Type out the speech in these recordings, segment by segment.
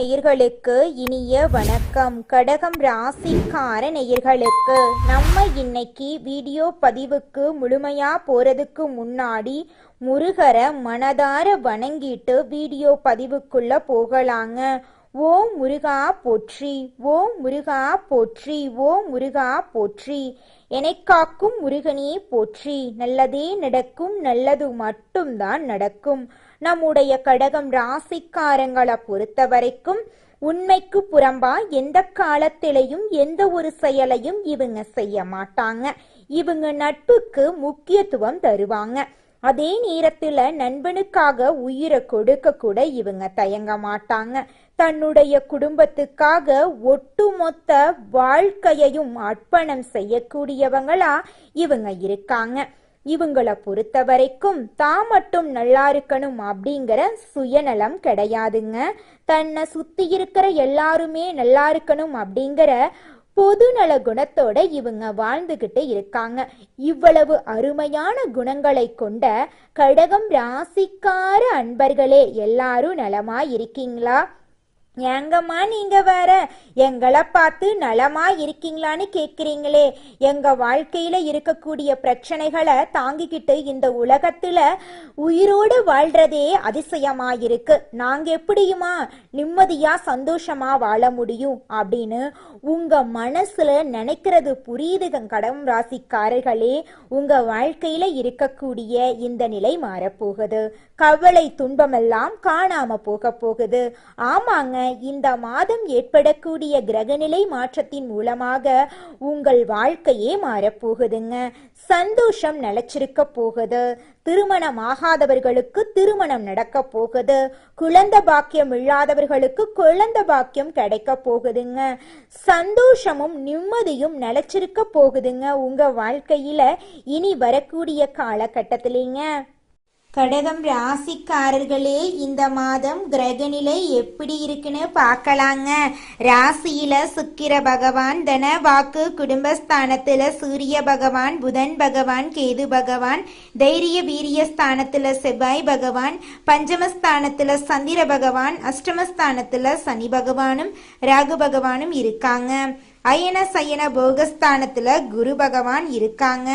நேயர்களுக்கு இனிய வணக்கம். கடகம் ராசிக்கார நேயர்களுக்கு நம்ம இன்னைக்கு வீடியோ பதிவுக்கு முழுமையா போறதுக்கு முன்னாடி முருகரை மனதார வணங்கிட்டு வீடியோ பதிவுக்குள்ள போகலாங்க. ஓம் முருகா போற்றி, ஓம் முருகா போற்றி, ஓம் முருகா போற்றி. எனைக்காக்கும் முருகனே போற்றி. நல்லதே நடக்கும், நல்லது மட்டும்தான் நடக்கும். நம்முடைய கடகம் ராசிக்காரங்களை பொறுத்த வரைக்கும் உண்மைக்கு புறம்பா எந்த காலத்திலையும் எந்த ஒரு செயலையும் இவங்க செய்ய மாட்டாங்க. இவங்க நட்புக்கு முக்கியத்துவம் தருவாங்க. அதே நேரத்துல நண்பனுக்காக உயிரை கொடுக்க கூட இவங்க தயங்க மாட்டாங்க. தன்னுடைய குடும்பத்துக்காக ஒட்டுமொத்த வாழ்க்கையையும் அர்ப்பணம் செய்யக்கூடியவங்களா இவங்க இருக்காங்க. இவங்களை பொறுத்த வரைக்கும் தான் மட்டும் நல்லா இருக்கணும் அப்படிங்கிற சுயநலம் கிடையாதுங்க. தன்னை சுத்தி இருக்கிற எல்லாருமே நல்லா இருக்கணும் அப்படிங்கிற பொதுநல குணத்தோட இவங்க வாழ்ந்துகிட்டு இருக்காங்க. இவ்வளவு அருமையான குணங்களை கொண்ட கடகம் ராசிக்கார அன்பர்களே, எல்லாரும் நலமா இருக்கீங்களா? ஏங்கம்மா நீங்க வேற எங்களை பார்த்து நலமா இருக்கீங்களான்னு கேக்குறீங்களே. எங்க வாழ்க்கையில இருக்கக்கூடிய பிரச்சனைகளை தாங்கிக்கிட்டு இந்த உலகத்துல உயிரோடு வாழ்றதே அதிசயமாயிருக்கு. நாங்க எப்படியுமா நிம்மதியா சந்தோஷமா வாழ முடியும் அப்படின்னு உங்க மனசுல நினைக்கிறது புரியுதுங்க கடகம் ராசிக்காரர்களே. உங்க வாழ்க்கையில இருக்கக்கூடிய இந்த நிலை மாறப்போகுது. கவலை துன்பமெல்லாம் காணாம போகுது. ஆமாங்க, இந்த மாதம் ஏற்படக்கூடிய கிரகநிலை மாற்றத்தின் மூலமாக உங்கள் வாழ்க்கையே மாறப்போகுதுங்க. சந்தோஷம் நிலைச்சிருக்க போகுது. திருமணம் ஆகாதவர்களுக்கு திருமணம் நடக்க போகுது. குழந்தை பாக்கியம் இல்லாதவர்களுக்கு குழந்தை பாக்கியம் கிடைக்க போகுதுங்க. சந்தோஷமும் நிம்மதியும் நிலைச்சிருக்க போகுதுங்க உங்க வாழ்க்கையில இனி வரக்கூடிய காலகட்டத்திலேங்க. கடகம் ராசிக்காரர்களே, இந்த மாதம் கிரகநிலை எப்படி இருக்குன்னு பார்க்கலாங்க. ராசியில சுக்கிர பகவான், தன வாக்கு குடும்பஸ்தானத்துல சூரிய பகவான், புதன் பகவான், கேது பகவான், தைரிய வீரிய ஸ்தானத்துல செவ்வாய் பகவான், பஞ்சமஸ்தானத்துல சந்திர பகவான், அஷ்டமஸ்தானத்துல சனி பகவானும் ராகு பகவானும் இருக்காங்க. அயன சயன போகஸ்தானத்துல குரு பகவான் இருக்காங்க.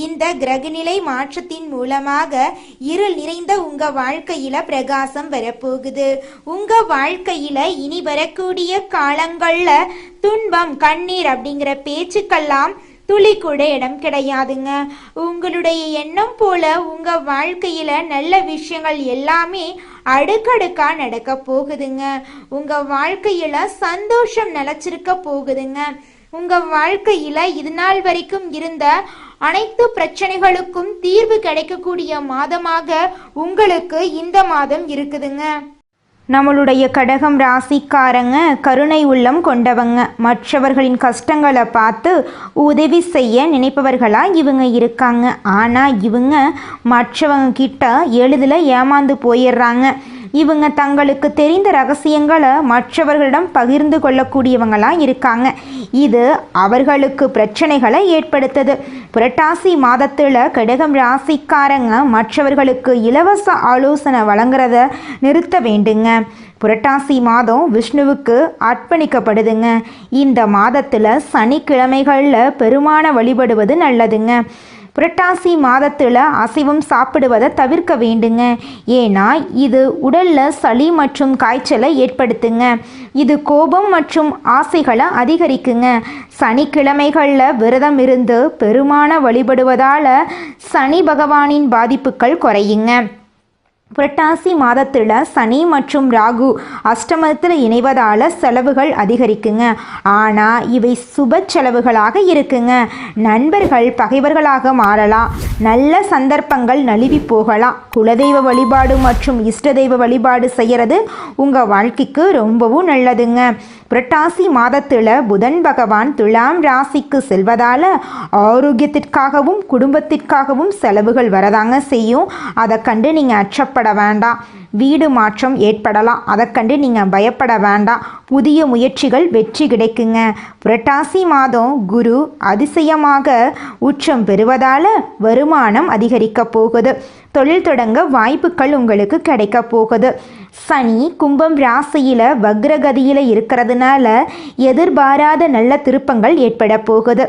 இந்த கிரகநிலை மாற்றத்தின் மூலமாக இருள் நிறைந்த உங்க வாழ்க்கையில பிரகாசம் வரப்போகுது. உங்க வாழ்க்கையில இனி வரக்கூடிய காலங்கள்ல துன்பம் கண்ணீர் அப்படிங்கிற பேச்சுக்கெல்லாம் துளி கூட இடம் கிடையாதுங்க. உங்களுடைய எண்ணம் போல உங்க வாழ்க்கையில நல்ல விஷயங்கள் எல்லாமே அடுக்கடுக்கா நடக்க போகுதுங்க. உங்க வாழ்க்கையில சந்தோஷம் நிலைச்சிருக்க போகுதுங்க. உங்க வாழ்க்கையில இது நாள் வரைக்கும் இருந்த அனைத்து பிரச்சனைகளுக்கும் தீர்வு கிடைக்கக்கூடிய மாதமாக உங்களுக்கு இந்த மாதம் இருக்குதுங்க. நம்மளுடைய கடகம் ராசிக்காரங்க கருணை உள்ளம் கொண்டவங்க. மற்றவர்களின் கஷ்டங்களை பார்த்து உதவி செய்ய நினைப்பவர்களாக இவங்க இருக்காங்க. ஆனால் இவங்க மற்றவங்க கிட்ட எளிதில் ஏமாந்து போயிடுறாங்க. இவங்க தங்களுக்கு தெரிந்த ரகசியங்களை மற்றவர்களிடம் பகிர்ந்து கொள்ளக்கூடியவங்களாக இருக்காங்க. இது அவர்களுக்கு பிரச்சனைகளை ஏற்படுத்துது. புரட்டாசி மாதத்தில் கடகம் ராசிக்காரங்க மற்றவர்களுக்கு இலவச ஆலோசனை வழங்குறத நிறுத்த வேண்டுங்க. புரட்டாசி மாதம் விஷ்ணுவுக்கு அர்ப்பணிக்கப்படுதுங்க. இந்த மாதத்தில் சனிக்கிழமைகளில் பெருமான வழிபடுவது நல்லதுங்க. புரட்டாசி மாதத்தில் அசைவம் சாப்பிடுவதை தவிர்க்க வேண்டுங்க. ஏன்னா இது உடலில் சளி மற்றும் காய்ச்சலை ஏற்படுத்துங்க. இது கோபம் மற்றும் ஆசைகளை அதிகரிக்குங்க. சனிக்கிழமைகளில் விரதம் இருந்து பெருமான வழிபடுவதால் சனி பகவானின் பாதிப்புகள் குறையுங்க. புரட்டாசி மாதத்தில் சனி மற்றும் ராகு அஷ்டமத்தில் இணைவதால் செலவுகள் அதிகரிக்குங்க. ஆனால் இவை சுப செலவுகளாக இருக்குங்க. நண்பர்கள் பகைவர்களாக மாறலாம். நல்ல சந்தர்ப்பங்கள் நழுவி போகலாம். குலதெய்வ வழிபாடு மற்றும் இஷ்ட தெய்வ வழிபாடு செய்கிறது உங்கள் வாழ்க்கைக்கு ரொம்பவும் நல்லதுங்க. புரட்டாசி மாதத்தில் புதன் பகவான் துலாம் ராசிக்கு செல்வதால் ஆரோக்கியத்திற்காகவும் குடும்பத்திற்காகவும் செலவுகள் வரதாங்க செய்யும். அதை கண்டு நீங்கள் அச்சப்பட வேண்டாம். வீடு மாற்றம் ஏற்படலாம். அதை கண்டு நீங்கள் பயப்பட வேண்டாம். புதிய முயற்சிகள் வெற்றி கிடைக்குங்க. புரட்டாசி மாதம் குரு அதிசயமாக உச்சம் பெறுவதால் வருமானம் அதிகரிக்க போகுது. தொழில் தொடங்க வாய்ப்புகள் உங்களுக்கு கிடைக்க போகுது. சனி கும்பம் ராசியில் வக்ரகதியில் இருக்கிறதுனால எதிர்பாராத நல்ல திருப்பங்கள் ஏற்பட போகுது.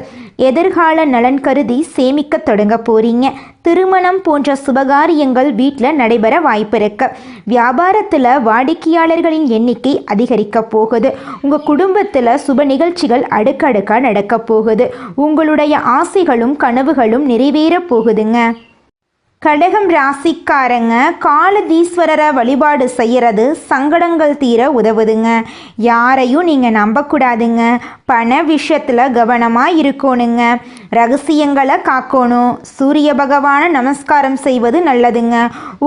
எதிர்கால நலன் கருதி சேமிக்க தொடங்க போறீங்க. திருமணம் போன்ற சுபகாரியங்கள் வீட்டில் நடைபெற வாய்ப்பு இருக்கு. வியாபாரத்தில் வாடிக்கையாளர்களின் எண்ணிக்கை அதிகரிக்க போகுது. உங்கள் குடும்பத்தில் சுப நிகழ்ச்சிகள் அடுக்கடுக்காக நடக்க போகுது. உங்களுடைய ஆசைகளும் கனவுகளும் நிறைவேற போகுதுங்க. கடகம் ராசிக்காரங்க காலதீஸ்வரரை வழிபாடு செய்கிறது சங்கடங்கள் தீர உதவுதுங்க. யாரையும் நீங்கள் நம்பக்கூடாதுங்க. பண விஷயத்தில் கவனமாக இருக்கணுங்க. ரகசியங்களை காக்கணும். சூரிய பகவானை நமஸ்காரம் செய்வது நல்லதுங்க.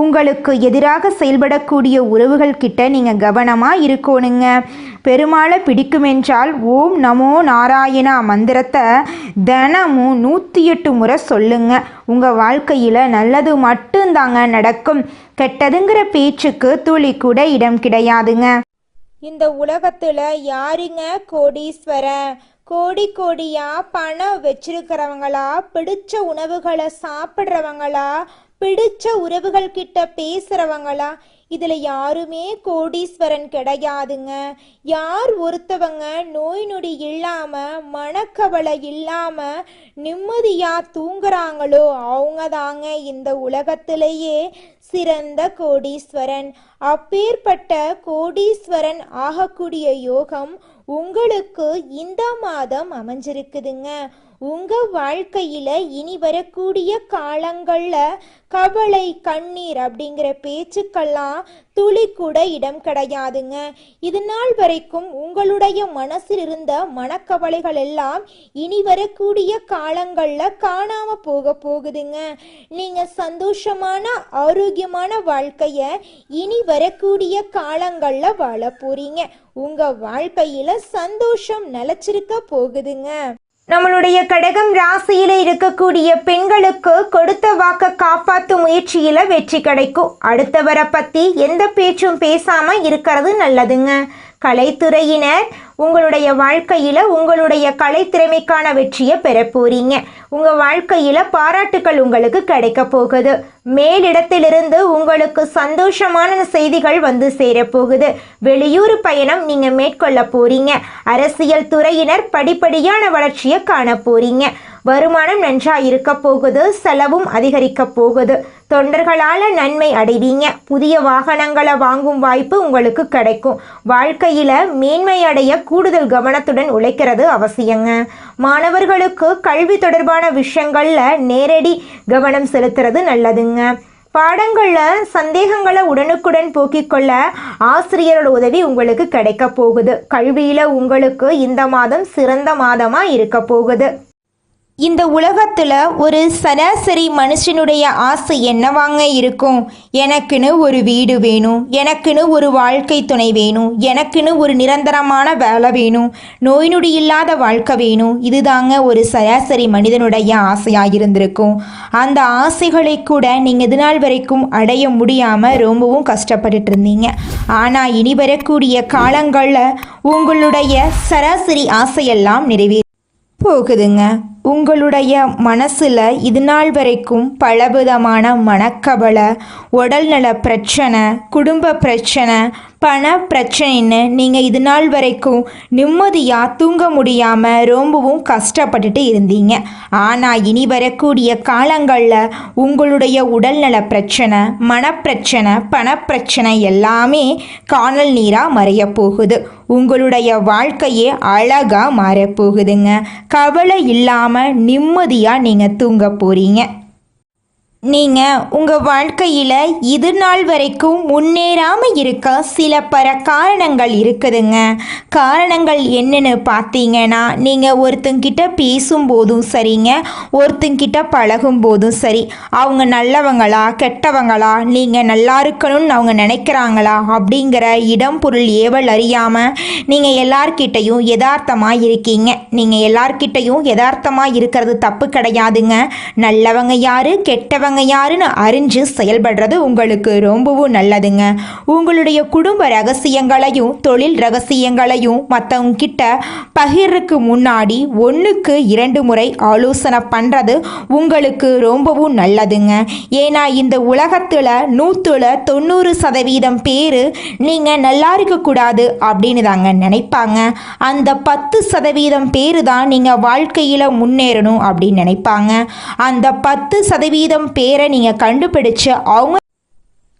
உங்களுக்கு எதிராக செயல்படக்கூடிய உறவுகள் கிட்ட நீங்கள் கவனமாக இருக்கணுங்க. பெருமாளை பிடிக்குமென்றால் ஓம் நமோ நாராயணா மந்திரத்தை தினமும் 108 முறை சொல்லுங்க. உங்கள் வாழ்க்கையில் நல்லது மட்டும்தாங்க நடக்கும். கெட்டதுங்கிற பேச்சுக்கு துளி கூட இடம் கிடையாதுங்க. இந்த உலகத்தில் யாருங்க கோடீஸ்வரன்? கோடி கோடியா பணம் வச்சிருக்கிறவங்களா, பிடிச்ச உணவுகளை சாப்பிட்றவங்களா, பிடிச்ச உறவுகள் கிட்ட பேசுறவங்களா? இதுல யாருமே கோடீஸ்வரன் கிடையாதுங்க. யார் ஒருத்தவங்க நோய் நொடி இல்லாம மனக்கவலை இல்லாம நிம்மதியா தூங்குறாங்களோ அவங்க தாங்க இந்த உலகத்திலேயே சிறந்த கோடீஸ்வரன். அப்பேற்பட்ட கோடீஸ்வரன் ஆகக்கூடிய யோகம் உங்களுக்கு இந்த மாதம் அமைஞ்சிருக்குதுங்க. உங்க வாழ்க்கையில இனி வரக்கூடிய காலங்கள்ல கவலை கண்ணீர் அப்படிங்கிற பேச்சுக்கெல்லாம் துளி கூட இடம் கிடையாதுங்க. இது நாள் வரைக்கும் உங்களுடைய மனசில் இருந்த மனக்கவலைகள் எல்லாம் இனி வரக்கூடிய காலங்கள்ல காணாம போகுதுங்க. நீங்க சந்தோஷமான ஆரோக்கியமான வாழ்க்கைய இனி வரக்கூடிய காலங்கள்ல வாழ போறீங்க. உங்க வாழ்க்கையில சந்தோஷம் நிலைச்சிருக்க போகுதுங்க. நம்மளுடைய கடகம் ராசியில இருக்கக்கூடிய பெண்களுக்கு கொடுத்த வாக்க காப்பாற்றும் முயற்சியில வெற்றி கிடைக்கும். அடுத்தவரை பத்தி எந்த பேச்சும் பேசாம இருக்கிறது நல்லதுங்க. கலைத்துறையினர் உங்களுடைய வாழ்க்கையில உங்களுடைய கலைத்திறமைக்கான வெற்றியை பெற போறீங்க. உங்க வாழ்க்கையில பாராட்டுக்கள் உங்களுக்கு கிடைக்க போகுது. மேலிடத்திலிருந்து உங்களுக்கு சந்தோஷமான செய்திகள் வந்து சேரப்போகுது. வெளியூர் பயணம் நீங்க மேற்கொள்ள போறீங்க. அரசியல் துறையினர் படிப்படியான வளர்ச்சியை காண போறீங்க. வருமானம் நன்றா இருக்க போகுது. செலவும் அதிகரிக்க போகுது. தொண்டர்களால நன்மை அடைவீங்க. புதிய வாகனங்களை வாங்கும் வாய்ப்பு உங்களுக்கு கிடைக்கும். வாழ்க்கையில மேன்மை அடைய கூடுதல் கவனத்துடன் உழைக்கிறது அவசியங்க. மாணவர்களுக்கு கல்வி தொடர்பான விஷயங்கள்ல நேரடி கவனம் செலுத்துறது நல்லதுங்க. பாடங்கள்ல சந்தேகங்களை உடனுக்குடன் போக்கிக் கொள்ள ஆசிரியரோட உதவி உங்களுக்கு கிடைக்க போகுது. கல்வியில உங்களுக்கு இந்த மாதம் சிறந்த மாதமா இருக்க போகுது. இந்த உலகத்தில் ஒரு சராசரி மனுஷனுடைய ஆசை என்னவாங்க இருக்கும்? எனக்குன்னு ஒரு வீடு வேணும், எனக்குன்னு ஒரு வாழ்க்கை துணை வேணும், எனக்குன்னு ஒரு நிரந்தரமான வேலை வேணும், நோய் நொடி இல்லாத வாழ்க்கை வேணும். இதுதாங்க ஒரு சராசரி மனிதனுடைய ஆசையாக இருந்திருக்கும். அந்த ஆசைகளை கூட நீங்கள் இது நாள் வரைக்கும் அடைய முடியாமல் ரொம்பவும் கஷ்டப்பட்டுட்டு இருந்தீங்க. ஆனால் இனி வரக்கூடிய காலங்களில் உங்களுடைய சராசரி ஆசையெல்லாம் நிறைவேற போகுதுங்க. உங்களுடைய மனசில் இது நாள் வரைக்கும் பலவிதமான மனக்கவலை, உடல்நல பிரச்சனை, குடும்ப பிரச்சனை, பண பிரச்சனைன்னு நீங்கள் இது நாள் வரைக்கும் நிம்மதியாக தூங்க முடியாமல் ரொம்பவும் கஷ்டப்பட்டுட்டு இருந்தீங்க. ஆனால் இனி வரக்கூடிய காலங்களில் உங்களுடைய உடல்நல பிரச்சனை, மனப்பிரச்சனை, பணப்பிரச்சனை எல்லாமே காணல் நீராக மறைய போகுது. உங்களுடைய வாழ்க்கையே அழகாக மாறப்போகுதுங்க. கவலை இல்லாமல் நிம்மதியாக நீங்கள் தூங்க போகிறீங்க. நீங்கள் உங்கள் வாழ்க்கையில் இது நாள் வரைக்கும் முன்னேறாமல் இருக்க சில காரணங்கள் இருக்குதுங்க. காரணங்கள் என்னென்னு பார்த்தீங்கன்னா, நீங்கள் ஒருத்தங்கிட்ட பேசும்போதும் சரிங்க, ஒருத்தங்கிட்ட பழகும் போதும் சரி, அவங்க நல்லவங்களா கெட்டவங்களா, நீங்கள் நல்லா இருக்கணும்னு அவங்க நினைக்கிறாங்களா அப்படிங்கிற இடம் பொருள் ஏவல் அறியாமல் நீங்கள் எல்லார்கிட்டையும் யதார்த்தமாக இருக்கீங்க. நீங்கள் எல்லார்கிட்டையும் யதார்த்தமாக இருக்கிறது தப்பு கிடையாதுங்க. நல்லவங்க யார் கெட்டவங்க அவங்க யாருன்னு அறிஞ்சு செயல்படுறது உங்களுக்கு ரொம்பவும் நல்லதுங்க. உங்களுடைய குடும்ப ரகசியங்களையும் தொழில் ரகசியங்களையும் மற்றவங்க கிட்ட பகிர்றதுக்கு முன்னாடி 1க்கு 2 முறை ஆலோசனை பண்ணுறது உங்களுக்கு ரொம்பவும் நல்லதுங்க. ஏன்னா இந்த உலகத்தில் 90% பேர் நீங்கள் நல்லா இருக்கக்கூடாது அப்படின்னு தாங்க நினைப்பாங்க. அந்த 10% பேர் தான் நீங்கள் வாழ்க்கையில் முன்னேறணும் அப்படின்னு நினைப்பாங்க. அந்த 10% பேரை நீங்கள் கண்டுபிடிச்சு அவங்க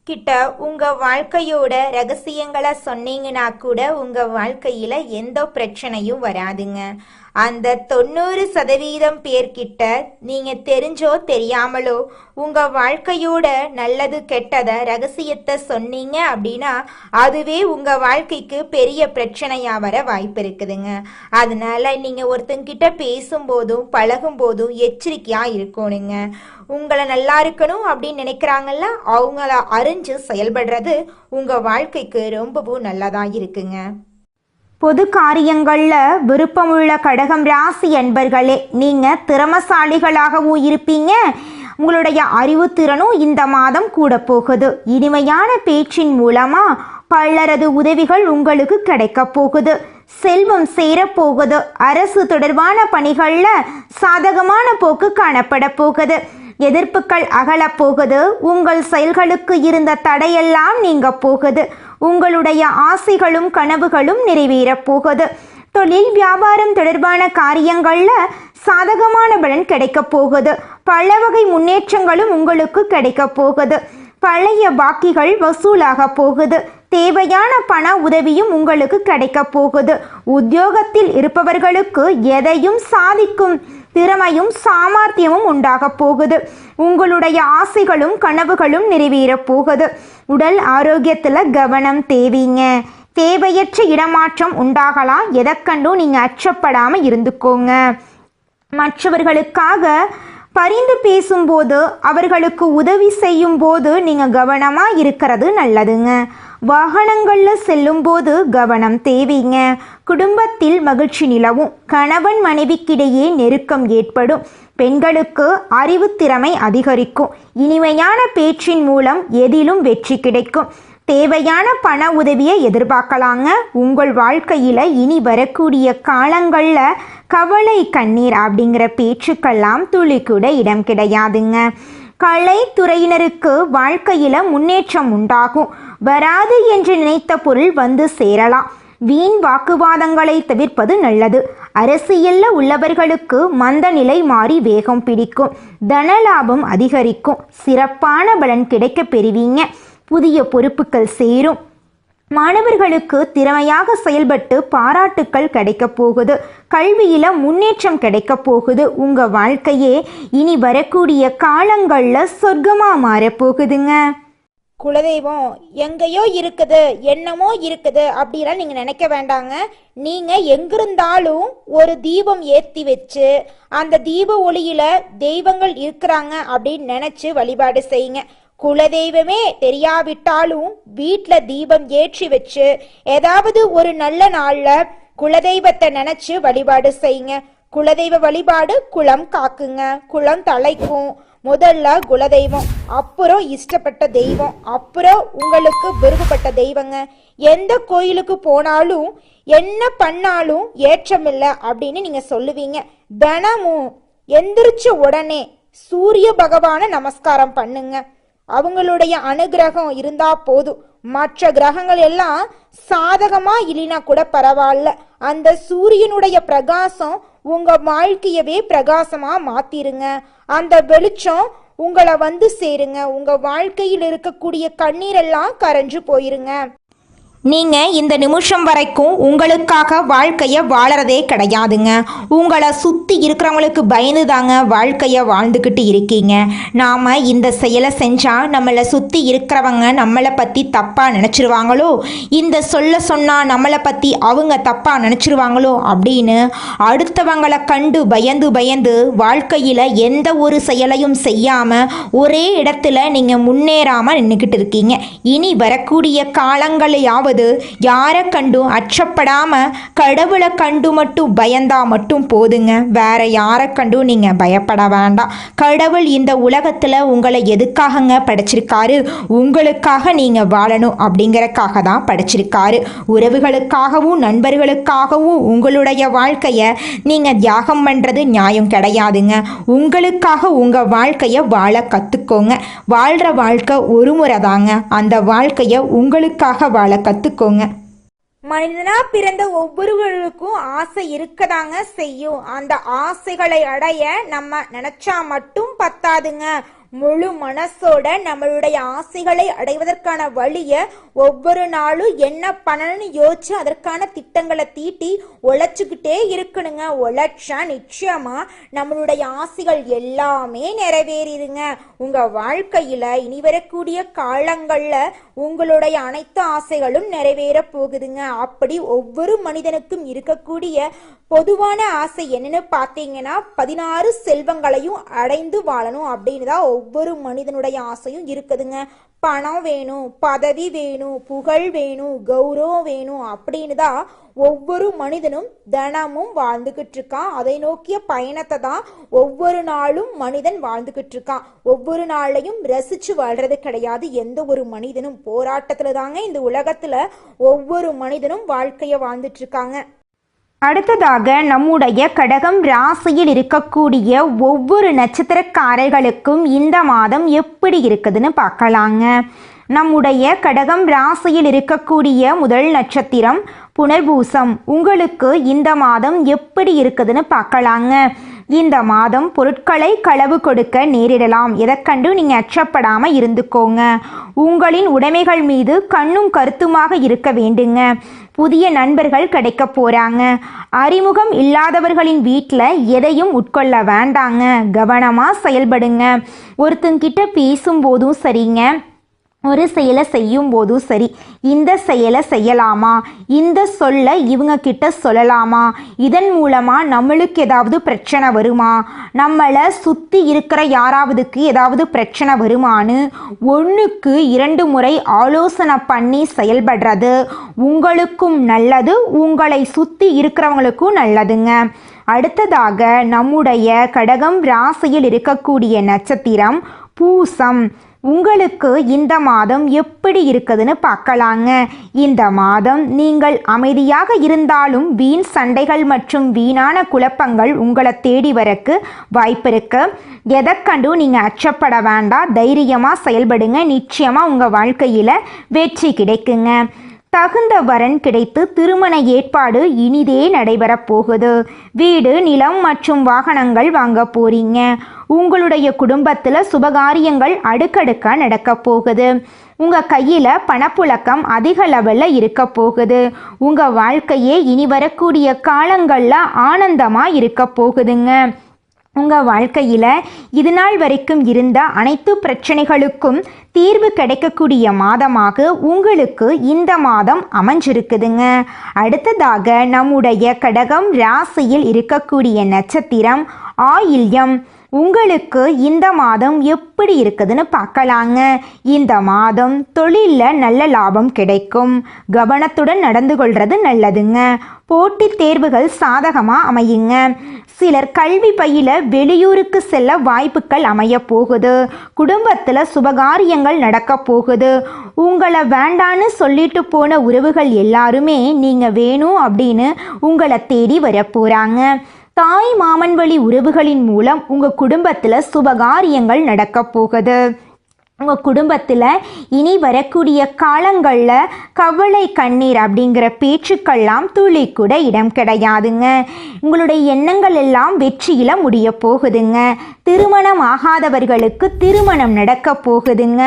கிட்ட உங்கள் வாழ்க்கையோட ரகசியங்களை சொன்னீங்கன்னா கூட உங்கள் வாழ்க்கையில் எந்த பிரச்சனையும் வராதுங்க. அந்த 90% பேர்கிட்ட நீங்கள் தெரிஞ்சோ தெரியாமலோ உங்கள் வாழ்க்கையோட நல்லது கெட்டதை ரகசியத்தை சொன்னீங்க அப்படின்னா அதுவே உங்கள் வாழ்க்கைக்கு பெரிய பிரச்சனையாக வர வாய்ப்பு இருக்குதுங்க. அதனால நீங்கள் ஒருத்தங்கிட்ட பேசும்போதும் பழகும்போதும் எச்சரிக்கையாக இருக்கணுங்க. உங்களை நல்லா இருக்கணும் அப்படின்னு நினைக்கிறாங்கல்ல, அவங்கள அறிஞ்சு செயல்படுறது உங்கள் வாழ்க்கைக்கு ரொம்பவும் நல்லதாக இருக்குங்க. பொது காரியங்களில் விருப்பமுள்ள கடகம் ராசி அன்பர்களே, நீங்கள் திறமசாலிகளாகவும் இருப்பீங்க. உங்களுடைய அறிவுத்திறனும் இந்த மாதம் கூட போகுது. இனிமையான பேச்சின் மூலமாக பலரது உதவிகள் உங்களுக்கு கிடைக்க போகுது. செல்வம் சேரப்போகுது. அரசு தொடர்பான பணிகளில் சாதகமான போக்கு காணப்பட போகுது. எதிர்ப்புகள் அகலப்போகுது. உங்கள் செயல்களுக்கு இருந்த தடையெல்லாம் நீங்க போகுது. உங்களுடைய ஆசைகளும் கனவுகளும் நிறைவேறப் போகுது. தொழில் வியாபாரம் தொடர்பான காரியங்களில் சாதகமான பலன் கிடைக்க போகுது. பல வகை முன்னேற்றங்களும் உங்களுக்கு கிடைக்க போகுது. பழைய பாக்கிகள் வசூலாக போகுது. தேவையான பண உதவியும் உங்களுக்கு கிடைக்க போகுது. உத்தியோகத்தில் இருப்பவர்களுக்கு எதையும் சாதிக்கும் திறமையும் சாமர்த்தியமும் உண்டாக போகுது. உங்களுடைய ஆசைகளும் கனவுகளும் நிறைவேறப் போகுது. உடல் ஆரோக்கியத்தில் கவனம் தேவைங்க. தேவையற்ற இடமாற்றம் உண்டாகலாம். எதற்கண்டும் நீங்கள் அச்சப்படாமல் இருந்துக்கோங்க. மற்றவர்களுக்காக பரிந்து பேசும்போது அவர்களுக்கு உதவி செய்யும் போது நீங்கள் கவனமாக இருக்கிறது நல்லதுங்க. வாகனங்களில் செல்லும்போது கவனம் தேவைங்க. குடும்பத்தில் மகிழ்ச்சி நிலவும். கணவன் மனைவிக்கிடையே நெருக்கம் ஏற்படும். பெண்களுக்கு அறிவுத்திறமை அதிகரிக்கும். இனிமையான பேச்சின் மூலம் எதிலும் வெற்றி கிடைக்கும். தேவையான பண உதவியை எதிர்பார்க்கலாங்க. உங்கள் வாழ்க்கையில் இனி வரக்கூடிய காலங்களில் கவலை கண்ணீர் அப்படிங்கிற பேச்சுக்கெல்லாம் துளி கூட இடம் கிடையாதுங்க. கலைத்துறையினருக்கு வாழ்க்கையில் முன்னேற்றம் உண்டாகும். வராது என்று நினைத்த பொருள் வந்து சேரலாம். வீண் வாக்குவாதங்களை தவிர்ப்பது நல்லது. அரசியலில் உள்ளவர்களுக்கு மந்த நிலை மாறி வேகம் பிடிக்கும். தனலாபம் அதிகரிக்கும். சிறப்பான பலன் கிடைக்க பெறுவீங்க. புதிய பொறுப்புகள் சேரும். மாணவர்களுக்கு திறமையாக செயல்பட்டு பாராட்டுக்கள் கிடைக்க போகுது. கல்வியில் முன்னேற்றம் கிடைக்க போகுது. உங்கள் வாழ்க்கையே இனி வரக்கூடிய காலங்களில் சொர்க்கமாக மாறப்போகுதுங்க. குலதெய்வம் எங்கேயோ இருக்குது, என்னமோ இருக்குது அப்படிலாம் நீங்கள் நினைக்க வேண்டாங்க. நீங்கள் எங்கிருந்தாலும் ஒரு தீபம் ஏற்றி வச்சு அந்த தீப ஒளியில் தெய்வங்கள் இருக்கிறாங்க அப்படின்னு நினச்சி வழிபாடு செய்யுங்க. குலதெய்வமே தெரியாவிட்டாலும் வீட்டில் தீபம் ஏற்றி வச்சு ஏதாவது ஒரு நல்ல நாளில் குலதெய்வத்தை நினச்சி வழிபாடு செய்யுங்க. குலதெய்வ வழிபாடு குலம் காக்குங்க, குலம் தலைக்கும். முதல்ல குலதெய்வம், அப்புறம் இஷ்டப்பட்ட தெய்வம், அப்புறம் உங்களுக்கு விருப்பப்பட்ட தெய்வங்க. எந்த கோயிலுக்கு போனாலும் என்ன பண்ணாலும் ஏற்றமில்லை அப்படின்னு நீங்க சொல்லுவீங்க. தினமும் எந்திரிச்ச உடனே சூரிய பகவானை நமஸ்காரம் பண்ணுங்க. அவங்களுடைய அனுகிரகம் இருந்தா போதும். மற்ற கிரகங்கள் எல்லாம் சாதகமா இல்லைனா கூட பரவாயில்ல. அந்த சூரியனுடைய பிரகாசம் உங்க வாழ்க்கையவே பிரகாசமா மாத்திருங்க. அந்த வெளிச்சம் உங்களை வந்து சேருங்க. உங்க வாழ்க்கையில் இருக்கக்கூடிய கண்ணீரெல்லாம் கரைஞ்சு போயிருங்க. நீங்கள் இந்த நிமிஷம் வரைக்கும் உங்களுக்காக வாழ்க்கையை வாழறதே கிடையாதுங்க. உங்களை சுற்றி இருக்கிறவங்களுக்கு பயந்து தாங்க வாழ்க்கையை வாழ்ந்துக்கிட்டு இருக்கீங்க. நாம் இந்த செயலை செஞ்சால் நம்மளை சுற்றி இருக்கிறவங்க நம்மளை பற்றி தப்பாக நினச்சிருவாங்களோ, இந்த சொல்ல சொன்னால் நம்மளை பற்றி அவங்க தப்பாக நினச்சிருவாங்களோ அப்படின்னு அடுத்தவங்களை கண்டு பயந்து பயந்து வாழ்க்கையில் எந்த ஒரு செயலையும் செய்யாமல் ஒரே இடத்துல நீங்கள் முன்னேறாமல் நின்றுக்கிட்டு இருக்கீங்க. இனி வரக்கூடிய காலங்களையாவது அதாவது யாரை கண்டும் அச்சப்படாமல் கடவுளை கண்டு மட்டும் பயந்தா மட்டும் போதுங்க. வேற யாரை கண்டும் நீங்கள் பயப்பட வேண்டாம். கடவுள் இந்த உலகத்தில் உங்களை எதுக்காகங்க படைச்சிருக்காரு? உங்களுக்காக நீங்கள் வாழணும் அப்படிங்கிறக்காக தான் படைச்சிருக்காரு. உறவுகளுக்காகவும் நண்பர்களுக்காகவும் உங்களுடைய வாழ்க்கையை நீங்கள் தியாகம் பண்ணுறது நியாயம் கிடையாதுங்க. உங்களுக்காக உங்கள் வாழ்க்கையை வாழ கற்றுக்கோங்க. வாழ்கிற வாழ்க்கை ஒரு முறை தாங்க. அந்த வாழ்க்கையை உங்களுக்காக வாழ கற்றுக்கோங்க. மனிதனா பிறந்த ஒவ்வொருவருக்கும் ஆசை இருக்கதாங்க செய்யும். அந்த ஆசைகளை அடைய நம்ம நினைச்சா மட்டும் பத்தாதுங்க. முழு மனசோட நம்மளுடைய ஆசைகளை அடைவதற்கான வழியை ஒவ்வொரு நாளும் என்ன பண்ணணும்னு யோசிச்சு அதற்கான திட்டங்களை தீட்டி உழைச்சிக்கிட்டே இருக்கணுங்க. உழைச்சா நிச்சயமா நம்மளுடைய ஆசைகள் எல்லாமே நிறைவேறிடுங்க. உங்க வாழ்க்கையில இனி வரக்கூடிய காலங்கள்ல உங்களுடைய அனைத்து ஆசைகளும் நிறைவேற போகுதுங்க. அப்படி ஒவ்வொரு மனிதனுக்கும் இருக்கக்கூடிய பொதுவான ஆசை என்னன்னு பார்த்தீங்கன்னா 16 செல்வங்களையும் அடைந்து வாழணும் அப்படின்னு தான் ஒவ்வொரு மனிதனுடைய ஆசையும் இருக்குதுங்க. பணம் வேணும், பதவி வேணும், புகழ் வேணும், கௌரவம் வேணும் அப்படின்னு தான் ஒவ்வொரு மனிதனும் தினமும் வாழ்ந்துகிட்டு இருக்கான். அதை நோக்கிய பயணத்தை தான் ஒவ்வொரு நாளும் மனிதன் வாழ்ந்துகிட்டு இருக்கான். ஒவ்வொரு நாளையும் ரசிச்சு வாழ்றது கிடையாது. எந்த ஒரு மனிதனும் போராட்டத்துல தாங்க இந்த உலகத்துல ஒவ்வொரு மனிதனும் வாழ்க்கைய வாழ்ந்துட்டு இருக்காங்க. அடுத்ததாக நம்முடைய கடகம் ராசியில் இருக்கக்கூடிய ஒவ்வொரு நட்சத்திரக்காரர்களுக்கும் இந்த மாதம் எப்படி இருக்குதுன்னு பார்க்கலாங்க. நம்முடைய கடகம் ராசியில் இருக்கக்கூடிய முதல் நட்சத்திரம் புனர்பூசம். உங்களுக்கு இந்த மாதம் எப்படி இருக்குதுன்னு பார்க்கலாங்க. இந்த மாதம் பொருட்களை களவு கொடுக்க நேரிடலாம். எதற்கண்டு நீங்கள் அச்சப்படாமல் இருந்துக்கோங்க. உங்களின் உடைமைகள் மீது கண்ணும் கருத்துமாக இருக்க வேண்டுங்க. புதிய நண்பர்கள் கிடைக்க போகிறாங்க. அறிமுகம் இல்லாதவர்களின் வீட்டில் எதையும் உட்கொள்ள வேண்டாங்க. கவனமாக செயல்படுங்க. ஒருத்தங்கிட்ட பேசும்போதும் சரிங்க, ஒரு செயலை செய்யும் போதும் சரி, இந்த செயலை செய்யலாமா, இந்த சொல்ல இவங்க கிட்ட சொல்லலாமா, இதன் மூலமாக நம்மளுக்கு ஏதாவது பிரச்சனை வருமா, நம்மளை சுற்றி இருக்கிற யாராவதுக்கு ஏதாவது பிரச்சனை வருமானு 1க்கு 2 முறை ஆலோசனை பண்ணி செயல்படுறது உங்களுக்கும் நல்லது, உங்களை சுற்றி இருக்கிறவங்களுக்கும் நல்லதுங்க. அடுத்ததாக நம்முடைய கடகம் ராசியில் இருக்கக்கூடிய நட்சத்திரம் பூசம். உங்களுக்கு இந்த மாதம் எப்படி இருக்குதுன்னு பார்க்கலாங்க. இந்த மாதம் நீங்கள் அமைதியாக இருந்தாலும் வீண் சண்டைகள் மற்றும் வீணான குழப்பங்கள் உங்களை தேடி வரக்கு வாய்ப்பு இருக்கு. எதற்கண்டும் நீங்கள் அச்சப்பட வேண்டாம். தைரியமாக செயல்படுங்க. நிச்சயமாக உங்கள் வாழ்க்கையில் வெற்றி கிடைக்குங்க. தகுந்த வரன் கிடைத்து திருமண ஏற்பாடு இனிதே நடைபெறப் போகுது. வீடு, நிலம் மற்றும் வாகனங்கள் வாங்க போறீங்க. உங்களுடைய குடும்பத்தில் சுபகாரியங்கள் அடுக்கடுக்காக நடக்க போகுது. உங்கள் கையில் பணப்புழக்கம் அதிக லெவலில் இருக்க போகுது. உங்கள் வாழ்க்கையே இனி வரக்கூடிய காலங்களில் ஆனந்தமாக இருக்க போகுதுங்க. உங்கள் வாழ்க்கையில் இது நாள் வரைக்கும் இருந்த அனைத்து பிரச்சனைகளுக்கும் தீர்வு கிடைக்கக்கூடிய மாதமாக உங்களுக்கு இந்த மாதம் அமைஞ்சிருக்குதுங்க. அடுத்ததாக நம்முடைய கடகம் ராசியில் இருக்கக்கூடிய நட்சத்திரம் ஆயில்யம். உங்களுக்கு இந்த மாதம் எப்படி இருக்குதுன்னு பார்க்கலாங்க. இந்த மாதம் தொழிலில் நல்ல லாபம் கிடைக்கும். கவனத்துடன் நடந்து கொள்வது நல்லதுங்க. போட்டித் தேர்வுகள் சாதகமாக அமையுங்க. சிலர் கல்வி பயில வெளியூருக்கு செல்ல வாய்ப்புகள் அமைய போகுது. குடும்பத்தில் சுபகாரியங்கள் நடக்க போகுது. உங்களை வேண்டான்னு சொல்லிட்டு போன உறவுகள் எல்லாருமே நீங்கள் வேணும் அப்படின்னு உங்களை தேடி வர போகிறாங்க. தாய் மாமன் வழி உறவுகளின் மூலம் உங்கள் குடும்பத்தில் சுபகாரியங்கள் நடக்க போகுது. உங்கள் குடும்பத்தில் இனி வரக்கூடிய காலங்களில் கவலை கண்ணீர் அப்படிங்கிற பேச்சுக்கெல்லாம் துளி கூட இடம் கிடையாதுங்க. உங்களுடைய எண்ணங்கள் எல்லாம் வெற்றியில் முடிய போகுதுங்க. திருமணம் ஆகாதவர்களுக்கு திருமணம் நடக்க போகுதுங்க.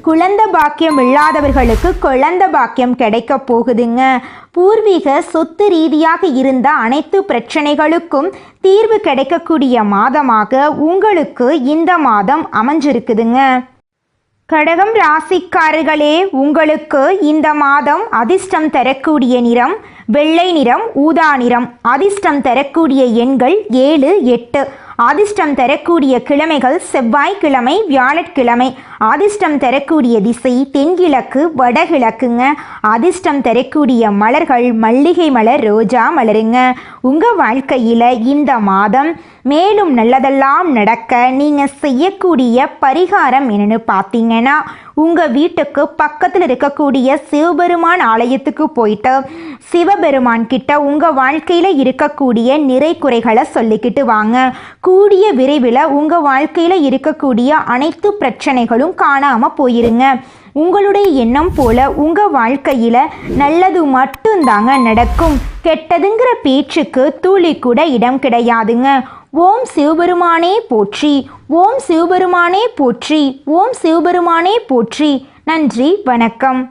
குழந்தை பாக்கியம் இல்லாதவர்களுக்கு குழந்தை பாக்கியம் கிடைக்க போகுதுங்க. பூர்வீக சொத்து ரீதியாக இருந்த அனைத்து பிரச்சனைகளுக்கும் தீர்வு கிடைக்கக்கூடிய மாதமாக உங்களுக்கு இந்த மாதம் அமைஞ்சிருக்குதுங்க. கடகம் ராசிக்காரர்களே, உங்களுக்கு இந்த மாதம் அதிர்ஷ்டம் தரக்கூடிய நிறம் வெள்ளை நிறம், ஊதா நிறம். அதிர்ஷ்டம் தரக்கூடிய எண்கள் 7, 8. அதிர்ஷ்டம் தரக்கூடிய கிழமைகள் செவ்வாய்க்கிழமை, வியாழக்கிழமை. அதிர்ஷ்டம் தரக்கூடிய திசை தென்கிழக்கு, வடகிழக்குங்க. அதிர்ஷ்டம் தரக்கூடிய மலர்கள் மல்லிகை மலர், ரோஜா மலருங்க. உங்கள் வாழ்க்கையில் இந்த மாதம் மேலும் நல்லதெல்லாம் நடக்க நீங்கள் செய்யக்கூடிய பரிகாரம் என்னன்னு பார்த்தீங்கன்னா, உங்கள் வீட்டுக்கு பக்கத்தில் இருக்கக்கூடிய சிவபெருமான் ஆலயத்துக்கு போயிட்டு சிவபெருமான் கிட்ட உங்கள் வாழ்க்கையில் இருக்கக்கூடிய நிறை குறைகளை சொல்லிக்கிட்டு வாங்க. கூடிய விரைவில் உங்கள் வாழ்க்கையில் இருக்கக்கூடிய அனைத்து பிரச்சனைகளும் காணாமல் போயிருங்க. உங்களுடைய எண்ணம் போல உங்கள் வாழ்க்கையில் நல்லது மட்டும்தாங்க நடக்கும். கெட்டதுங்கிற பேச்சுக்கு துளி கூட இடம் கிடையாதுங்க. ஓம் சிவபெருமானே போற்றி, ஓம் சிவபெருமானே போற்றி, ஓம் சிவபெருமானே போற்றி. நன்றி, வணக்கம்.